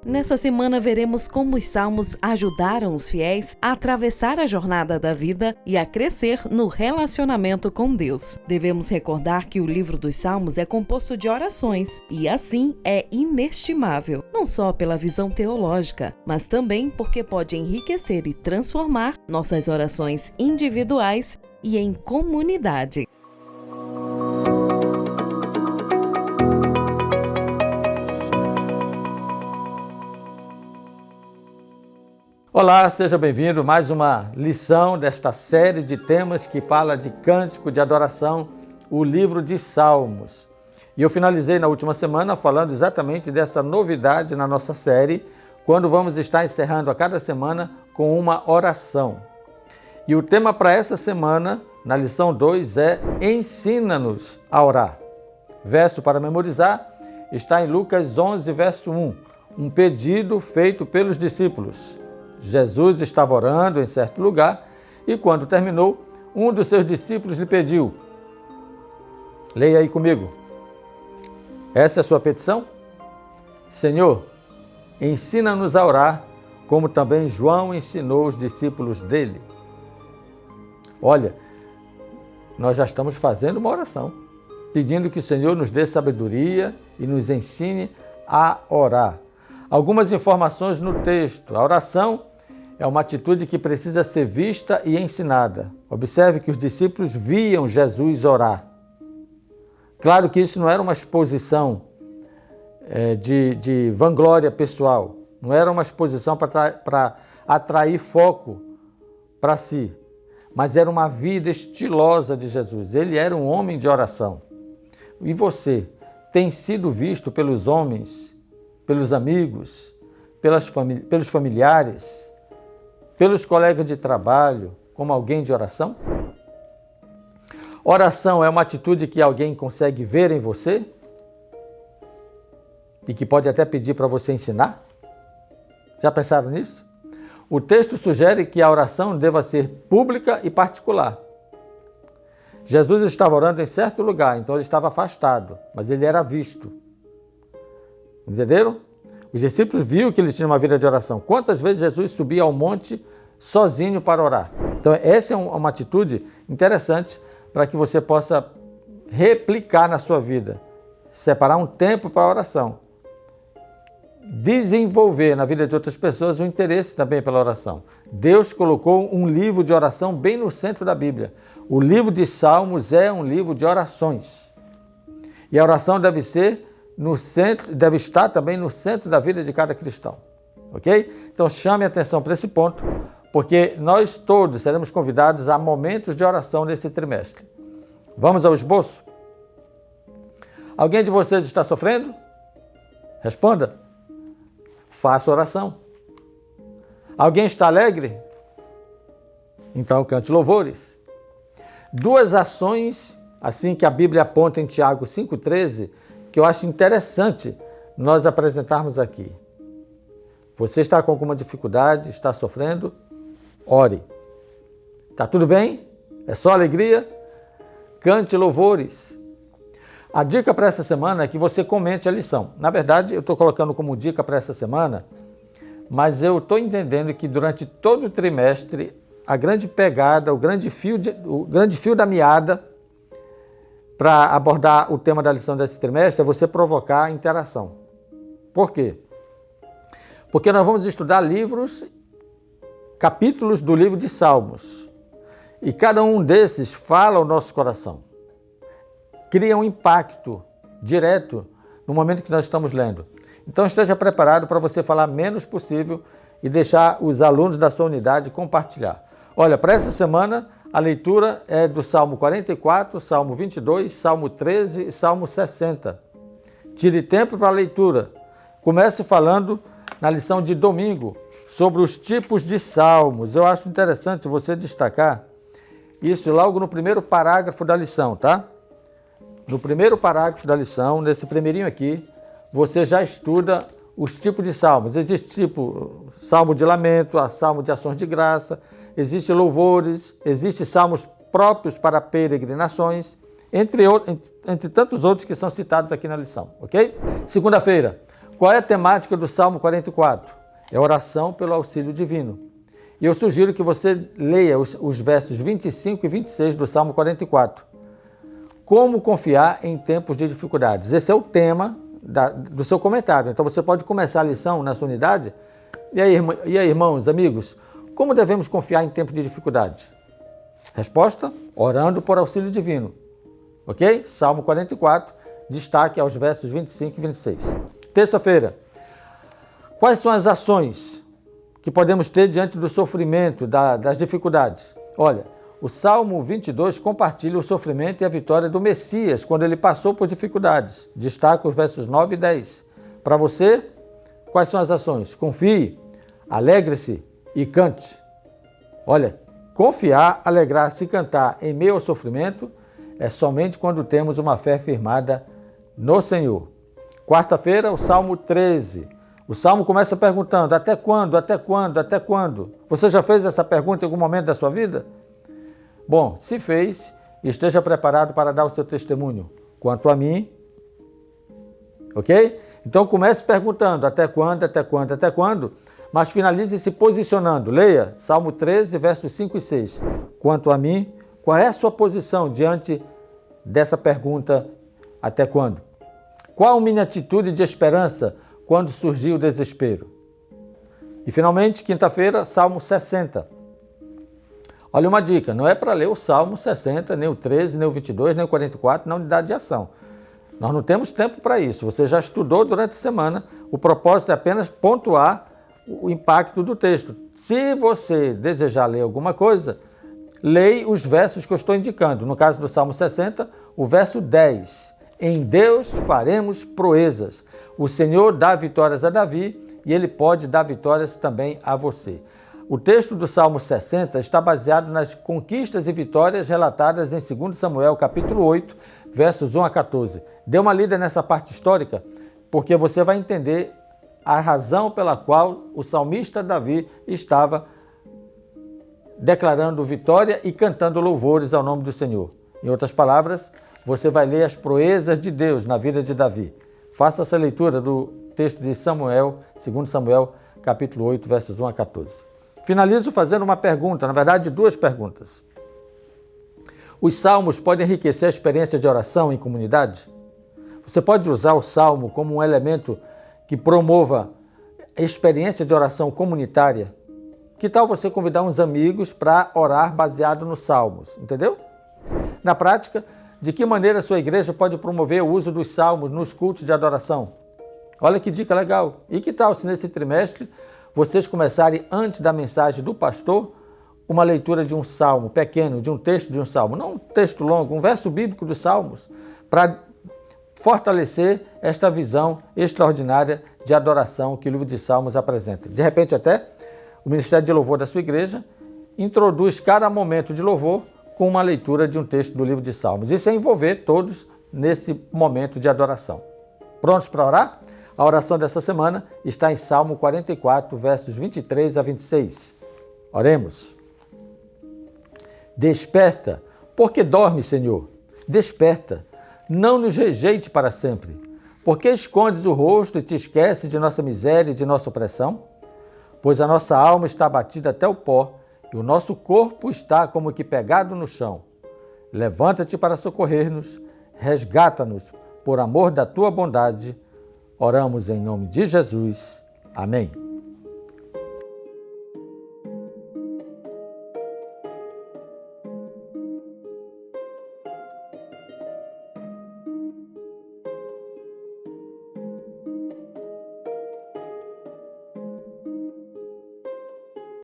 Nessa semana veremos como os salmos ajudaram os fiéis a atravessar a jornada da vida e a crescer no relacionamento com Deus. Devemos recordar que o livro dos salmos é composto de orações e, assim, é inestimável, não só pela visão teológica, mas também porque pode enriquecer e transformar nossas orações individuais e em comunidade. Olá, seja bem-vindo a mais uma lição desta série de temas que fala de cântico de adoração, o livro de Salmos. E eu finalizei na última semana falando exatamente dessa novidade na nossa série, quando vamos estar encerrando a cada semana com uma oração. E o tema para essa semana, na lição 2, é Ensina-nos a orar. Verso para memorizar está em Lucas 11, verso 1, um pedido feito pelos discípulos. Jesus estava orando em certo lugar e, quando terminou, um dos seus discípulos lhe pediu. Leia aí comigo. Essa é a sua petição? Senhor, ensina-nos a orar, como também João ensinou os discípulos dele. Olha, nós já estamos fazendo uma oração, pedindo que o Senhor nos dê sabedoria e nos ensine a orar. Algumas informações no texto. A oração é uma atitude que precisa ser vista e ensinada. Observe que os discípulos viam Jesus orar. Claro que isso não era uma exposição de vanglória pessoal, não era uma exposição para atrair foco para si, mas era uma vida estilosa de Jesus. Ele era um homem de oração. E você tem sido visto pelos homens, pelos amigos, pelos familiares, pelos colegas de trabalho, como alguém de oração? Oração é uma atitude que alguém consegue ver em você e que pode até pedir para você ensinar? Já pensaram nisso? O texto sugere que a oração deva ser pública e particular. Jesus estava orando em certo lugar, então ele estava afastado, mas ele era visto. Entenderam? Os discípulos viram que ele tinha uma vida de oração. Quantas vezes Jesus subia ao monte sozinho para orar? Então, essa é uma atitude interessante para que você possa replicar na sua vida. Separar um tempo para a oração. Desenvolver na vida de outras pessoas o interesse também pela oração. Deus colocou um livro de oração bem no centro da Bíblia. O livro de Salmos é um livro de orações. E a oração deve ser no centro, deve estar também no centro da vida de cada cristão, ok? Então chame a atenção para esse ponto, porque nós todos seremos convidados a momentos de oração nesse trimestre. Vamos ao esboço? Alguém de vocês está sofrendo? Responda. Faça oração. Alguém está alegre? Então cante louvores. Duas ações, assim que a Bíblia aponta em Tiago 5,13, que eu acho interessante nós apresentarmos aqui. Você está com alguma dificuldade, está sofrendo? Ore. Está tudo bem? É só alegria? Cante louvores. A dica para essa semana é que você comente a lição. Na verdade, eu estou colocando como dica para essa semana, mas eu estou entendendo que durante todo o trimestre, a grande pegada, o grande fio da meada, para abordar o tema da lição desse trimestre é você provocar interação. Por quê? Porque nós vamos estudar capítulos do livro de Salmos. E cada um desses fala ao nosso coração. Cria um impacto direto no momento que nós estamos lendo. Então esteja preparado para você falar menos possível e deixar os alunos da sua unidade compartilhar. Olha, para essa semana, a leitura é do Salmo 44, Salmo 22, Salmo 13 e Salmo 60. Tire tempo para a leitura. Comece falando na lição de domingo sobre os tipos de salmos. Eu acho interessante você destacar isso logo no primeiro parágrafo da lição, tá? No primeiro parágrafo da lição, nesse primeirinho aqui, você já estuda os tipos de salmos. Existe tipo salmo de lamento, salmo de ações de graça, existem louvores, existem salmos próprios para peregrinações, entre tantos outros que são citados aqui na lição, ok? Segunda-feira, Qual é a temática do Salmo 44? É oração pelo auxílio divino. E eu sugiro que você leia os versos 25 e 26 do Salmo 44. Como confiar em tempos de dificuldades? Esse é o tema do seu comentário. Então você pode começar a lição na sua unidade. E aí, irmãos, amigos, como devemos confiar em tempos de dificuldade? Resposta: orando por auxílio divino. Ok? Salmo 44, destaque aos versos 25 e 26. Terça-feira. Quais são as ações que podemos ter diante do sofrimento, das dificuldades? Olha, o Salmo 22 compartilha o sofrimento e a vitória do Messias quando ele passou por dificuldades. Destaca os versos 9 e 10. Para você, quais são as ações? Confie, alegre-se e cante. Olha, confiar, alegrar-se e cantar em meio ao sofrimento é somente quando temos uma fé firmada no Senhor. Quarta-feira, o Salmo 13. O Salmo começa perguntando: até quando, até quando, até quando? Você já fez essa pergunta em algum momento da sua vida? Bom, se fez, esteja preparado para dar o seu testemunho. Quanto a mim, ok? Então comece perguntando: até quando, até quando, até quando? Mas finalize se posicionando. Leia Salmo 13, versos 5 e 6. Quanto a mim, qual é a sua posição diante dessa pergunta: até quando? Qual a minha atitude de esperança quando surgiu o desespero? E finalmente, quinta-feira, Salmo 60. Olha uma dica, não é para ler o Salmo 60, nem o 13, nem o 22, nem o 44 na unidade de ação. Nós não temos tempo para isso. Você já estudou durante a semana. O propósito é apenas pontuar o impacto do texto. Se você desejar ler alguma coisa, leia os versos que eu estou indicando. No caso do Salmo 60, o verso 10. Em Deus faremos proezas. O Senhor dá vitórias a Davi e Ele pode dar vitórias também a você. O texto do Salmo 60 está baseado nas conquistas e vitórias relatadas em 2 Samuel, capítulo 8, versos 1 a 14. Dê uma lida nessa parte histórica, porque você vai entender a razão pela qual o salmista Davi estava declarando vitória e cantando louvores ao nome do Senhor. Em outras palavras, você vai ler as proezas de Deus na vida de Davi. Faça essa leitura do texto de Samuel, 2 Samuel, capítulo 8, versos 1 a 14. Finalizo fazendo uma pergunta, na verdade, duas perguntas. Os salmos podem enriquecer a experiência de oração em comunidade? Você pode usar o salmo como um elemento que promova a experiência de oração comunitária? Que tal você convidar uns amigos para orar baseado nos salmos, entendeu? Na prática, de que maneira a sua igreja pode promover o uso dos salmos nos cultos de adoração? Olha que dica legal! E que tal se nesse trimestre vocês começarem, antes da mensagem do pastor, uma leitura de um salmo pequeno, de um texto de um salmo, não um texto longo, um verso bíblico dos salmos, para fortalecer esta visão extraordinária de adoração que o livro de Salmos apresenta. De repente até o Ministério de Louvor da sua igreja introduz cada momento de louvor com uma leitura de um texto do livro de Salmos. Isso é envolver todos nesse momento de adoração. Prontos para orar? A oração dessa semana está em Salmo 44, versos 23 a 26. Oremos. Desperta, porque dorme, Senhor. Desperta, não nos rejeite para sempre. Porque escondes o rosto e te esqueces de nossa miséria e de nossa opressão? Pois a nossa alma está abatida até o pó, e o nosso corpo está como que pegado no chão. Levanta-te para socorrer-nos, resgata-nos por amor da tua bondade. Oramos em nome de Jesus. Amém.